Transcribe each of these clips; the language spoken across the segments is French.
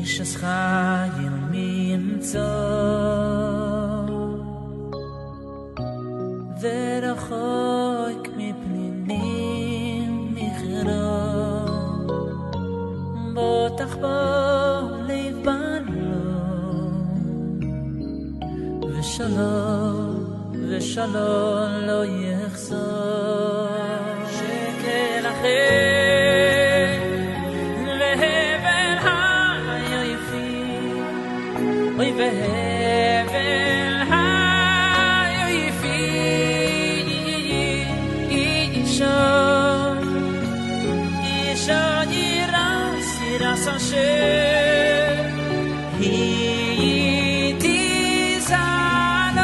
ששחיים ממצוא ורחוק מפנינים נכרע בוטח בו לב בנו ושלום לא יחזור שקל אחר להבל היפים אוי והבל היפים אישה ירס אשר היא תזענו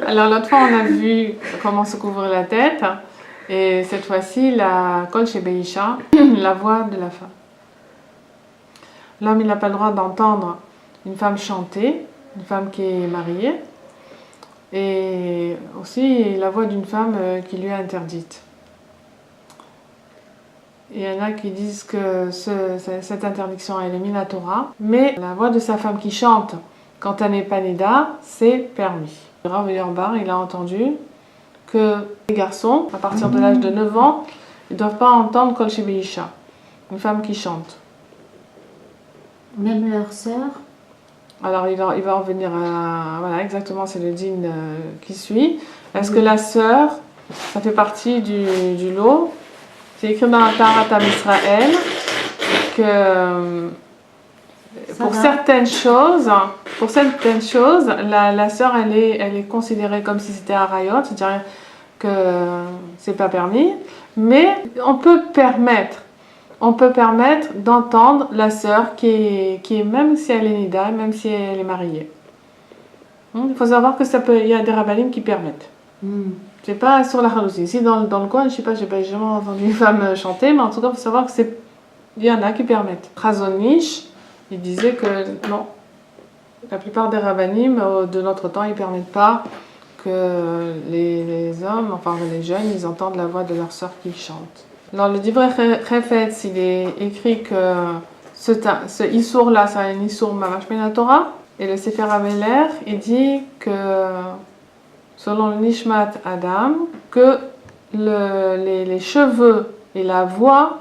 Alors l'autre fois on a vu comment se couvrir la tête et cette fois-ci la Kol Shebeisha, la voix de la femme. L'homme il n'a pas le droit d'entendre une femme chanter, une femme qui est mariée et aussi la voix d'une femme qui lui est interdite. Il y en a qui disent que cette interdiction elle est minatora Torah, mais la voix de sa femme qui chante quand elle n'est pas nida, c'est permis. Rav Yerbar, il a entendu que les garçons, à partir de l'âge de 9 ans, ils ne doivent pas entendre Kol Shebeisha, une femme qui chante. Même leur sœur? Alors il va en venir à... Voilà, exactement, c'est le din qui suit. Est-ce que la sœur, ça fait partie du lot? C'est écrit dans la Taharat Israël que pour certaines choses, la sœur elle est considérée comme si c'était un rayot, c'est-à-dire que c'est pas permis, mais on peut permettre d'entendre la sœur qui est même si elle est nida, même si elle est mariée. Il faut savoir que il y a des rabbanim qui permettent. C'est pas sur la halousi. Ici dans le coin, je sais pas, j'ai jamais entendu une femme chanter, mais en tout cas, il faut savoir que il y en a qui permettent. Chazonish, il disait que non, la plupart des rabbanim de notre temps, ils permettent pas que les hommes, enfin les jeunes, ils entendent la voix de leur sœur qui chante. Dans le Divrei Chefetz, il est écrit que ce issour-là, c'est un issour mamash minatora, et le Sefer HaMelech, il dit que selon le Nishmat Adam, que les cheveux et la voix,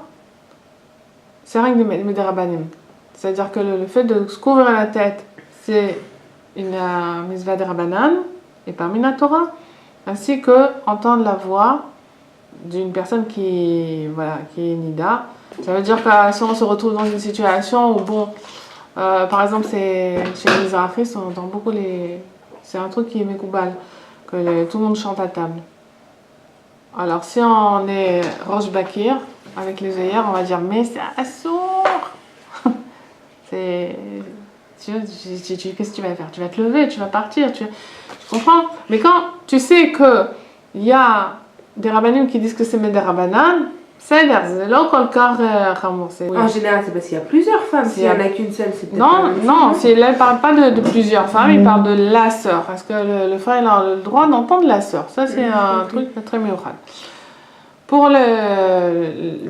c'est rien que des rabbanim. C'est-à-dire que le fait de se couvrir la tête, c'est une mitzvah de rabbanan et pas minatora, ainsi que entendre la voix d'une personne qui est nida. Ça veut dire que si on se retrouve dans une situation où, par exemple, chez les Mizrahis, on entend beaucoup c'est un truc qui est mekoubal, que tout le monde chante à table. Alors, si on est Rosh Bakir, avec les œillères, on va dire, mais c'est assourd. Qu'est-ce que tu vas faire? Tu vas te lever, tu vas partir, tu comprends? Mais quand tu sais qu'il y a des rabbanim qui disent que c'est des rabbanan, c'est là encore le cas. En général, c'est parce qu'il y a plusieurs femmes. S'il n'y en a qu'une seule, c'est peut-être non, il ne parle pas de plusieurs femmes, il parle de la sœur. Parce que le frère il a le droit d'entendre la sœur. Ça, c'est un truc très miroir. Pour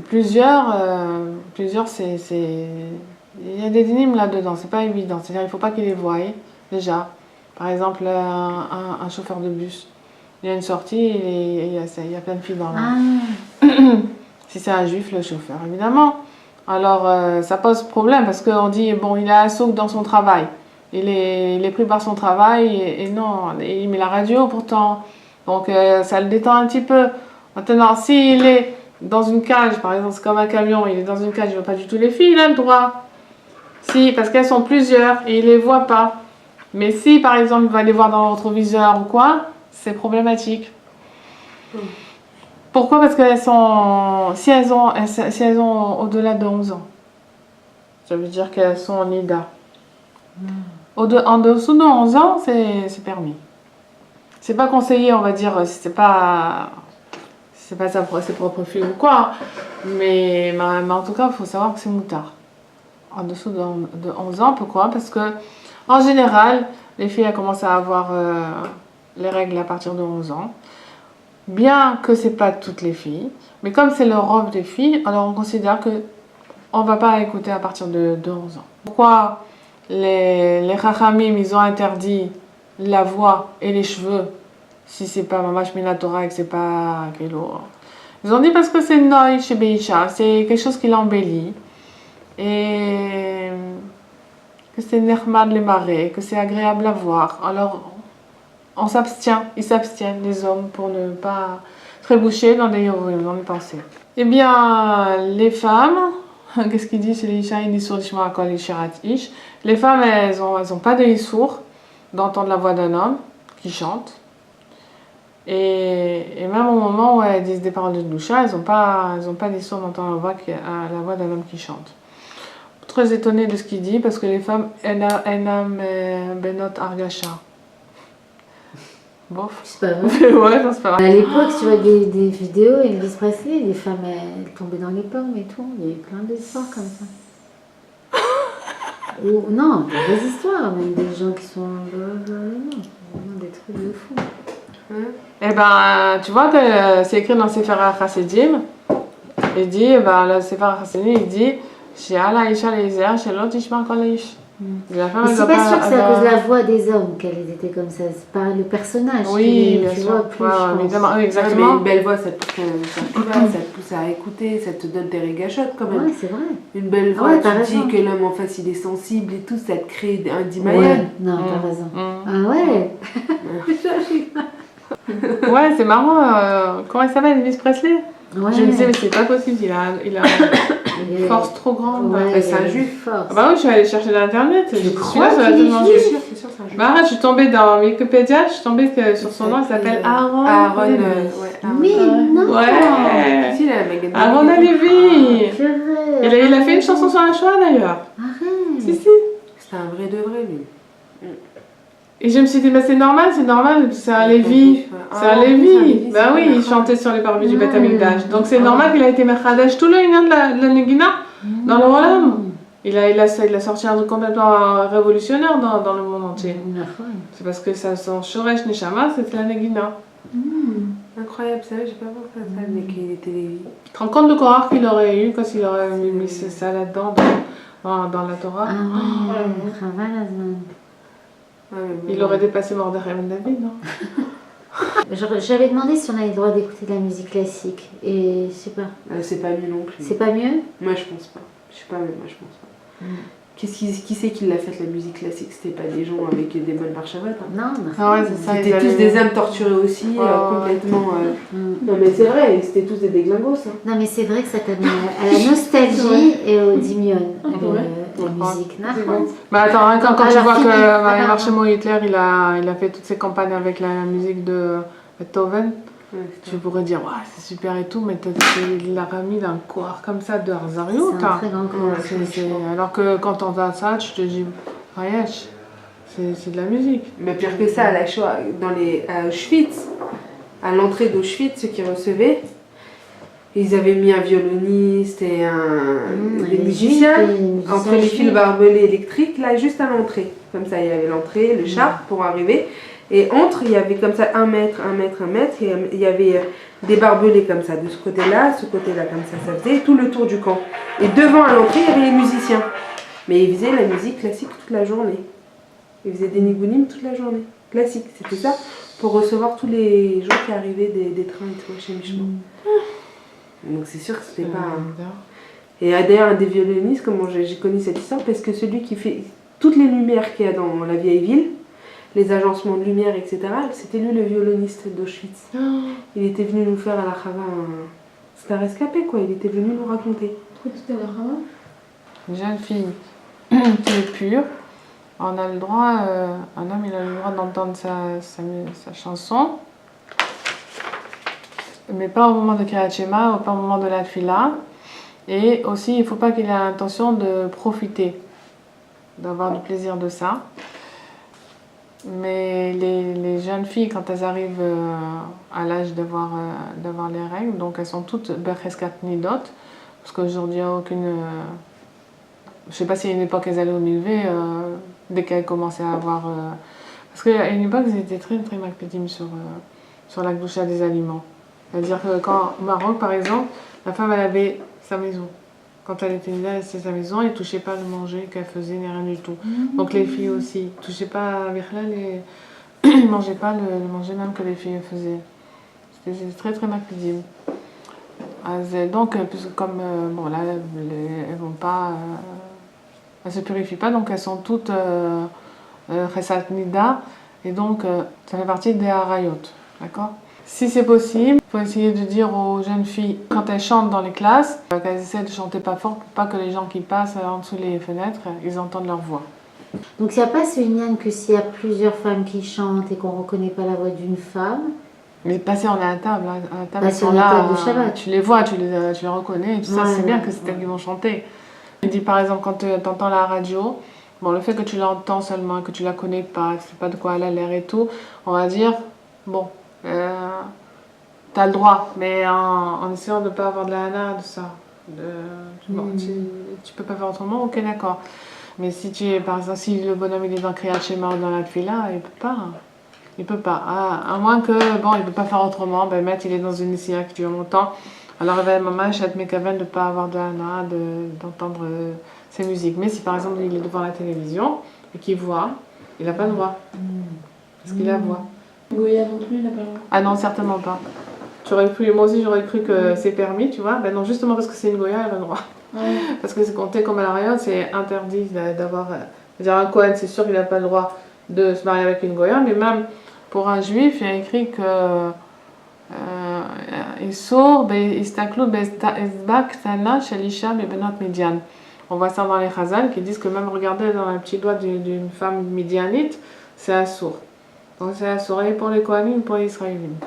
plusieurs, c'est... Il y a des dynimes là-dedans, c'est pas évident. C'est-à-dire il ne faut pas qu'il les voie, déjà. Par exemple, un chauffeur de bus. Il y a une sortie et il y a plein de filles dans la... Si c'est un juif, le chauffeur, évidemment. Alors, ça pose problème parce qu'on dit, bon, il a un souk dans son travail. Il est pris par son travail et non, il met la radio pourtant. Donc, ça le détend un petit peu. Maintenant, s'il est dans une cage, par exemple, c'est comme un camion, il est dans une cage, il ne voit pas du tout les filles, il a le droit. Si, parce qu'elles sont plusieurs et il ne les voit pas. Mais si, par exemple, il va les voir dans le rétroviseur ou quoi, c'est problématique. Pourquoi? Parce qu'elles sont... Si elles ont au-delà de 11 ans, ça veut dire qu'elles sont en Nida. En dessous de 11 ans, c'est permis. C'est pas conseillé, on va dire, c'est pas ses propres filles ou quoi. Mais en tout cas, il faut savoir que c'est moutard. En dessous de 11 ans, pourquoi? Parce que, en général, les filles elles commencent à avoir les règles à partir de 11 ans. Bien que c'est pas toutes les filles, mais comme c'est le robe des filles, alors on considère que on va pas écouter à partir de 11 ans. Pourquoi les Chachamim, ils ont interdit la voix et les cheveux si c'est pas Mamash Minatora et que c'est pas Kelo? Ils ont dit parce que c'est Noï chez Beisha, c'est quelque chose qui l'embellit. Et que c'est Nechmad les marées, que c'est agréable à voir. Alors, ils s'abstiennent, les hommes, pour ne pas trébucher dans les pensées. Eh bien, les femmes, qu'est-ce qu'ils disent? Les femmes, elles ont pas de issour d'entendre la voix d'un homme qui chante. Et même au moment où elles disent des paroles de Doucha, elles n'ont pas d'issour d'entendre la voix d'un homme qui chante. Très étonnée de ce qu'il dit, parce que les femmes, enam benot argasha. Bof. C'est pas vrai. Ouais, c'est pas vrai. À l'époque, tu vois des vidéos, Elvis Presley, les femmes elles tombaient dans les pommes et tout. Il y a eu plein d'histoires comme ça. Ou, non, des vraies histoires, même des gens qui sont. Non, des trucs de fou. Eh ben, tu vois que c'est écrit dans Sefer HaChassidim. Il dit, le Sefer HaChassidim, il dit. C'est pas sûr que c'est à cause de la voix des hommes qu'elles étaient comme ça, c'est pas le personnage. Oui, tu vois plus. Oui, exactement. Mais une belle voix, ça te pousse à écouter, ça te donne des régachotes quand même. Ouais, c'est vrai. Une belle voix, tu dis que l'homme en face il est sensible et tout, ça te crée un dimayan. Ouais, non, t'as raison. Ah ouais. Ouais, c'est marrant. Comment il s'appelle, Elvis Presley? Ouais. Je me disais, mais c'est pas possible, il a une force trop grande. Ouais, c'est un juif. Ah bah oui, je suis allée chercher sur internet. Je Celui-là, crois ça va qu'il est tellement juif. juif. C'est sûr, c'est un juif. Bah arrête, je suis tombée dans Wikipédia, je suis tombée sur son nom, il s'appelle Aaron. Aaron, Mais non. Ouais. Si, la Megan Aaron David. Alevi. C'est vrai. Il a fait une chanson sur la Shoah d'ailleurs. Arrête. Si. C'est un vrai de vrai, lui. Et je me suis dit, bah c'est normal, c'est un Lévi. C'est un Lévi. Bah oui, il chantait sur les parvis du Beth Amikdash. Donc c'est normal qu'il a été Merchadesh tout le lien de la Negina dans le Olam. Il a sorti un truc complètement révolutionnaire dans le monde entier. C'est parce que son Shoresh Neshama, c'était la Negina. Incroyable, ça, j'ai pas pensé à ça, mais qu'il était Lévi. Tu te rends compte le Korach qu'il aurait eu quand il aurait mis ça là-dedans dans la Torah? Ah ouais, Chaval Azman. Il aurait dépassé Mordechai Ben David, non? J'avais demandé si on avait le droit d'écouter de la musique classique et je sais pas. C'est pas mieux non plus. C'est pas mieux? Moi je pense pas. Je sais pas, mais moi je pense pas. Qui c'est qui l'a fait la musique classique? C'était pas des gens avec des bonnes marchavat. Non, Ah ouais, c'est ça. C'était tous des âmes torturées aussi, complètement. Non mais c'est vrai, c'était tous des déglingos. Hein. Non mais c'est vrai que ça t'amène à la nostalgie et au dimion. La musique, non? Bah attends, quand tu vois que Marchemo Hitler il a fait toutes ses campagnes avec la musique de Beethoven, tu pourrais dire ouais, c'est super et tout, mais il l'a remis d'un coir comme ça de Harzariot. C'est un très grand coir. Alors que quand on entend ça, tu te dis Rayesh, c'est de la musique. Mais pire que ça, à la Shoah, à Auschwitz, à l'entrée d'Auschwitz, ceux qui recevaient, ils avaient mis un violoniste et des musiciens entre les fils barbelés électriques, là juste à l'entrée. Comme ça, il y avait l'entrée, le char pour arriver. Et entre, il y avait comme ça 1 mètre, et il y avait des barbelés comme ça, de ce côté-là, comme ça faisait tout le tour du camp. Et devant à l'entrée, il y avait les musiciens. Mais ils faisaient la musique classique toute la journée. Ils faisaient des nigounim toute la journée. Classique, c'était ça, pour recevoir tous les gens qui arrivaient des trains et tout chez Michemont. Donc c'est sûr que c'était pas... Et d'ailleurs, un des violonistes, comment j'ai connu cette histoire, parce que celui qui fait toutes les lumières qu'il y a dans la vieille ville, les agencements de lumière, etc., c'était lui le violoniste d'Auschwitz. Il était venu nous faire à la Chava c'était un rescapé, quoi. Il était venu nous raconter. C'était à la Chava? Une jeune fille qui est pure. On a le droit, un homme il a le droit d'entendre sa chanson, mais pas au moment de Kriyat Shema, pas au moment de la Tfila. Et aussi, il ne faut pas qu'il ait l'intention de profiter, d'avoir du plaisir de ça. Mais les jeunes filles, quand elles arrivent à l'âge d'avoir les règles, donc elles sont toutes bercheskat nidot, parce qu'aujourd'hui, il n'y a aucune... je ne sais pas s'il y a une époque, elles allaient au mikvé, dès qu'elles commençaient à avoir... parce qu'à une époque, ils étaient très, très makpedim sur la gloucha des aliments. C'est-à-dire que quand, au Maroc, par exemple, la femme, elle avait sa maison. Quand elle était née, elle était sa maison, elle ne touchait pas le manger qu'elle faisait, ni rien du tout. Donc les filles aussi, ils ne touchaient pas à Birlal et ils ne mangeaient pas le manger même que les filles faisaient. C'était très très makpedim. Donc, puisque comme bon, là, elles vont pas, elles se purifient pas, donc elles sont toutes chesat nida, et donc ça fait partie des harayot, d'accord? Si c'est possible, il faut essayer de dire aux jeunes filles, quand elles chantent dans les classes, qu'elles essaient de chanter pas fort pour pas que les gens qui passent en dessous les fenêtres, ils entendent leur voix. Donc il n'y a pas ce lien que s'il y a plusieurs femmes qui chantent et qu'on ne reconnaît pas la voix d'une femme. Mais passer on est à la table, Ils sont là, table de Shabbat. Tu les vois, tu les reconnais, et tout ça, c'est bien que c'est elles qui vont chanter. Je dis par exemple, quand tu entends la radio, bon, le fait que tu l'entends seulement, que tu la connais pas, que tu sais pas de quoi elle a l'air et tout, on va dire, bon, t'as le droit, mais en essayant de ne pas avoir de la hana, de ça. Bon, tu peux pas faire autrement, ok, d'accord. Mais si tu es, par exemple, si le bonhomme il est dans Kriyat Shema ou dans la Tfila, il peut pas. Il peut pas. À moins que, bon, il peut pas faire autrement, ben, Matt, il est dans une Nessia qui dure longtemps. Alors, il va maman, chat Mekaven, de ne pas avoir de hana, d'entendre ses musiques. Mais si par exemple, il est devant la télévision et qu'il voit, il n'a pas le droit. Parce qu'il la voit. Goya non plus, il n'a pas le droit. Ah non, certainement pas. Moi aussi, j'aurais cru que c'est permis, tu vois. Ben non, justement parce que c'est une Goya, elle a le droit. Ouais. Parce que c'est compté comme à l'arrière, c'est interdit d'avoir. C'est-à-dire, un Kohen, c'est sûr qu'il n'a pas le droit de se marier avec une Goya, mais même pour un juif, il y a écrit que. On voit ça dans les Chazal qui disent que même regarder dans le petit doigt d'une femme midianite, c'est assourd. Donc c'est assourd et pour les Kohanim et pour les Israélites.